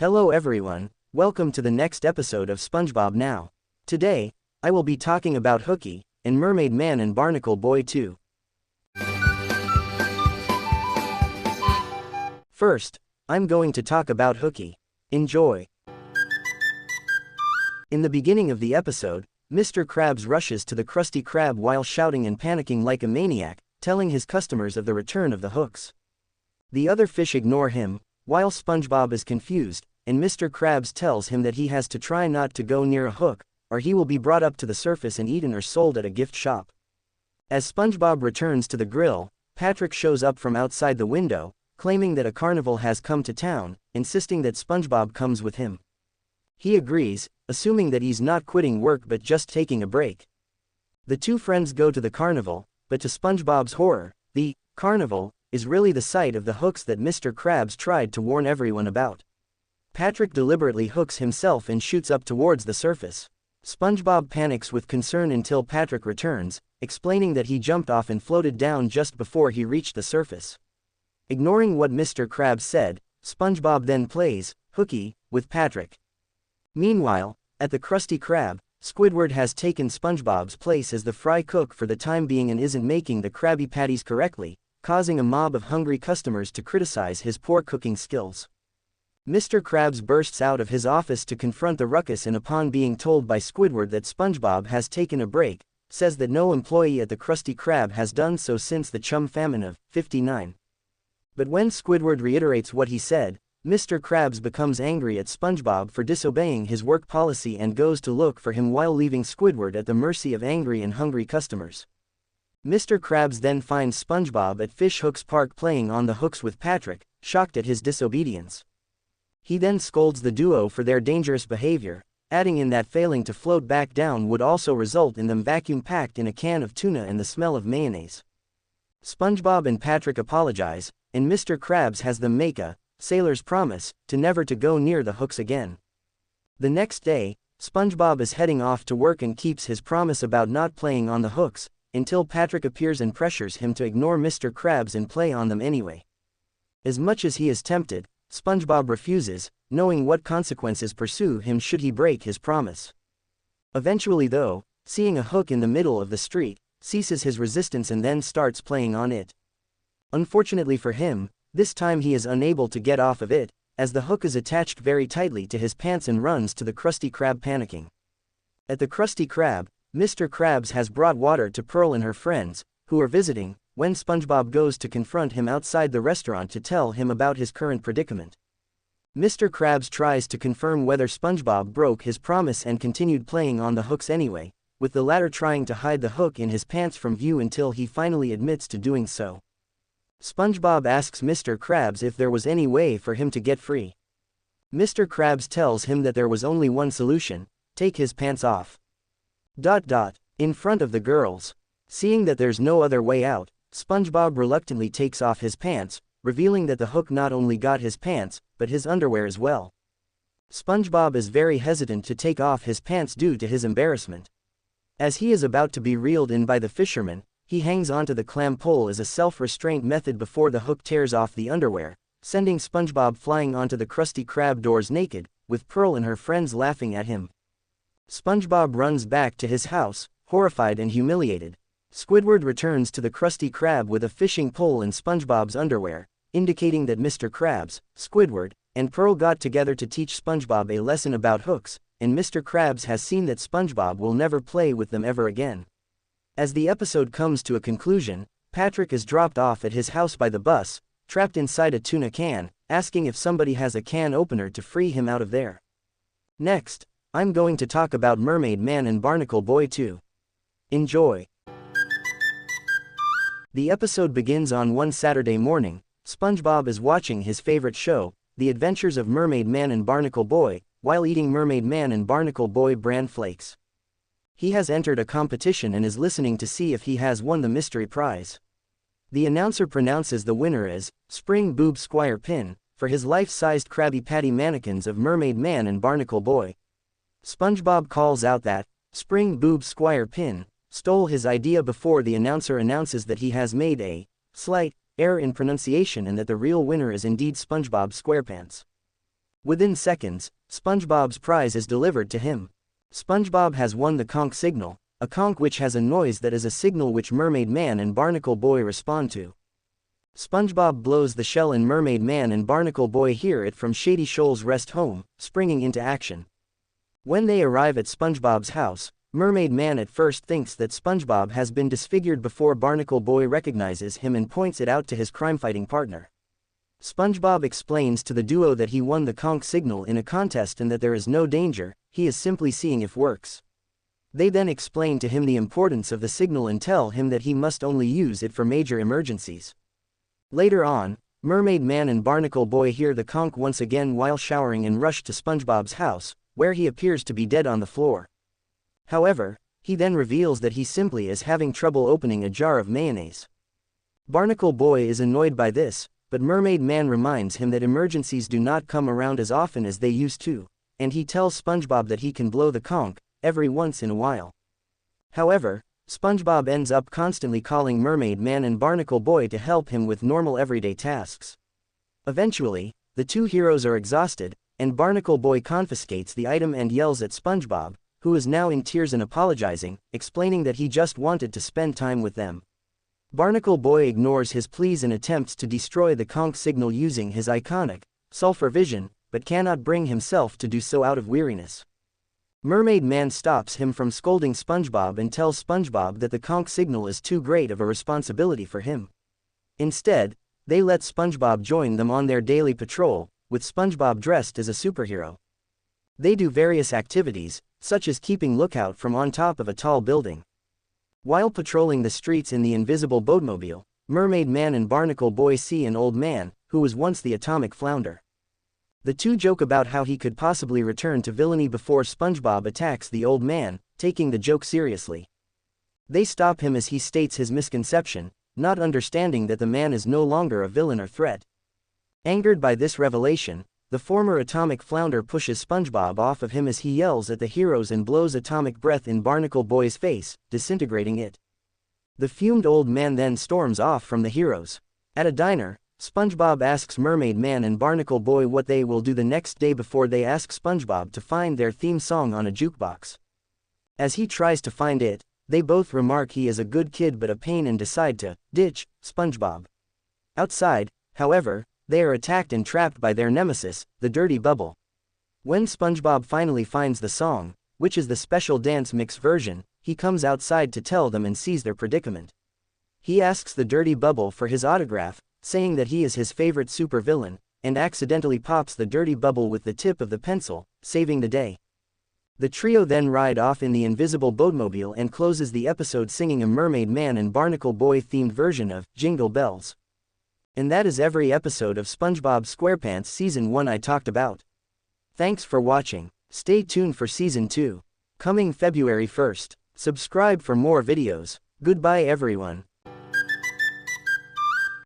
Hello everyone, welcome to the next episode of SpongeBob Now. Today, I will be talking about Hooky, and Mermaid Man and Barnacle Boy 2. First, I'm going to talk about Hooky. Enjoy. In the beginning of the episode, Mr. Krabs rushes to the Krusty Krab while shouting and panicking like a maniac, telling his customers of the return of the hooks. The other fish ignore him, while SpongeBob is confused, and Mr. Krabs tells him that he has to try not to go near a hook, or he will be brought up to the surface and eaten or sold at a gift shop. As SpongeBob returns to the grill, Patrick shows up from outside the window, claiming that a carnival has come to town, insisting that SpongeBob comes with him. He agrees, assuming that he's not quitting work but just taking a break. The two friends go to the carnival, but to SpongeBob's horror, the carnival is really the site of the hooks that Mr. Krabs tried to warn everyone about. Patrick deliberately hooks himself and shoots up towards the surface. SpongeBob panics with concern until Patrick returns, explaining that he jumped off and floated down just before he reached the surface. Ignoring what Mr. Krabs said, SpongeBob then plays Hooky with Patrick. Meanwhile, at the Krusty Krab, Squidward has taken SpongeBob's place as the fry cook for the time being and isn't making the Krabby Patties correctly, causing a mob of hungry customers to criticize his poor cooking skills. Mr. Krabs bursts out of his office to confront the ruckus and upon being told by Squidward that SpongeBob has taken a break, says that no employee at the Krusty Krab has done so since the chum famine of '59. But when Squidward reiterates what he said, Mr. Krabs becomes angry at SpongeBob for disobeying his work policy and goes to look for him while leaving Squidward at the mercy of angry and hungry customers. Mr. Krabs then finds SpongeBob at Fish Hooks Park playing on the hooks with Patrick, shocked at his disobedience. He then scolds the duo for their dangerous behavior, adding in that failing to float back down would also result in them vacuum-packed in a can of tuna and the smell of mayonnaise. SpongeBob and Patrick apologize, and Mr. Krabs has them make a sailor's promise to never to go near the hooks again. The next day, SpongeBob is heading off to work and keeps his promise about not playing on the hooks, until Patrick appears and pressures him to ignore Mr. Krabs and play on them anyway. As much as he is tempted, SpongeBob refuses, knowing what consequences pursue him should he break his promise. Eventually though, seeing a hook in the middle of the street, ceases his resistance and then starts playing on it. Unfortunately for him, this time he is unable to get off of it, as the hook is attached very tightly to his pants and runs to the Krusty Krab panicking. At the Krusty Krab, Mr. Krabs has brought water to Pearl and her friends, who are visiting, when SpongeBob goes to confront him outside the restaurant to tell him about his current predicament. Mr. Krabs tries to confirm whether SpongeBob broke his promise and continued playing on the hooks anyway, with the latter trying to hide the hook in his pants from view until he finally admits to doing so. SpongeBob asks Mr. Krabs if there was any way for him to get free. Mr. Krabs tells him that there was only one solution: take his pants off. In front of the girls. Seeing that there's no other way out, SpongeBob reluctantly takes off his pants, revealing that the hook not only got his pants, but his underwear as well. SpongeBob is very hesitant to take off his pants due to his embarrassment. As he is about to be reeled in by the fisherman, he hangs onto the clam pole as a self-restraint method before the hook tears off the underwear, sending SpongeBob flying onto the Krusty Krab doors naked, with Pearl and her friends laughing at him. SpongeBob runs back to his house, horrified and humiliated. Squidward returns to the Krusty Krab with a fishing pole and SpongeBob's underwear, indicating that Mr. Krabs, Squidward, and Pearl got together to teach SpongeBob a lesson about hooks, and Mr. Krabs has seen that SpongeBob will never play with them ever again. As the episode comes to a conclusion, Patrick is dropped off at his house by the bus, trapped inside a tuna can, asking if somebody has a can opener to free him out of there. Next, I'm going to talk about Mermaid Man and Barnacle Boy 2. Enjoy. The episode begins on one Saturday morning. SpongeBob is watching his favorite show, The Adventures of Mermaid Man and Barnacle Boy, while eating Mermaid Man and Barnacle Boy bran flakes. He has entered a competition and is listening to see if he has won the mystery prize. The announcer pronounces the winner as Spring Boob Squire Pin, for his life-sized Krabby Patty mannequins of Mermaid Man and Barnacle Boy. SpongeBob calls out that Spring Boob Squire Pin stole his idea before the announcer announces that he has made a slight error in pronunciation and that the real winner is indeed SpongeBob SquarePants. Within seconds, SpongeBob's prize is delivered to him. SpongeBob has won the conch signal, a conch which has a noise that is a signal which Mermaid Man and Barnacle Boy respond to. SpongeBob blows the shell and Mermaid Man and Barnacle Boy hear it from Shady Shoal's rest home, springing into action. When they arrive at SpongeBob's house, Mermaid Man at first thinks that SpongeBob has been disfigured before Barnacle Boy recognizes him and points it out to his crime-fighting partner. SpongeBob explains to the duo that he won the conch signal in a contest and that there is no danger, he is simply seeing if works. They then explain to him the importance of the signal and tell him that he must only use it for major emergencies. Later on, Mermaid Man and Barnacle Boy hear the conch once again while showering and rush to SpongeBob's house, where he appears to be dead on the floor. However, he then reveals that he simply is having trouble opening a jar of mayonnaise. Barnacle Boy is annoyed by this, but Mermaid Man reminds him that emergencies do not come around as often as they used to, and he tells SpongeBob that he can blow the conch every once in a while. However, SpongeBob ends up constantly calling Mermaid Man and Barnacle Boy to help him with normal everyday tasks. Eventually, the two heroes are exhausted, and Barnacle Boy confiscates the item and yells at SpongeBob, who is now in tears and apologizing, explaining that he just wanted to spend time with them. Barnacle Boy ignores his pleas and attempts to destroy the conch signal using his iconic sulfur vision, but cannot bring himself to do so out of weariness. Mermaid Man stops him from scolding SpongeBob and tells SpongeBob that the conch signal is too great of a responsibility for him. Instead, they let SpongeBob join them on their daily patrol, with SpongeBob dressed as a superhero. They do various activities, such as keeping lookout from on top of a tall building. While patrolling the streets in the invisible boatmobile, Mermaid Man and Barnacle Boy see an old man, who was once the atomic flounder. The two joke about how he could possibly return to villainy before SpongeBob attacks the old man, taking the joke seriously. They stop him as he states his misconception, not understanding that the man is no longer a villain or threat. Angered by this revelation, the former atomic flounder pushes SpongeBob off of him as he yells at the heroes and blows atomic breath in Barnacle Boy's face, disintegrating it. The fumed old man then storms off from the heroes. At a diner, SpongeBob asks Mermaid Man and Barnacle Boy what they will do the next day before they ask SpongeBob to find their theme song on a jukebox. As he tries to find it, they both remark he is a good kid but a pain and decide to ditch SpongeBob. Outside, however, they are attacked and trapped by their nemesis, the Dirty Bubble. When SpongeBob finally finds the song, which is the special dance mix version, he comes outside to tell them and sees their predicament. He asks the Dirty Bubble for his autograph, saying that he is his favorite supervillain, and accidentally pops the Dirty Bubble with the tip of the pencil, saving the day. The trio then ride off in the invisible boatmobile and closes the episode singing a Mermaid Man and Barnacle Boy themed version of Jingle Bells. And that is every episode of SpongeBob SquarePants Season 1 I talked about. Thanks for watching. Stay tuned for Season 2, coming February 1st. Subscribe for more videos. Goodbye everyone.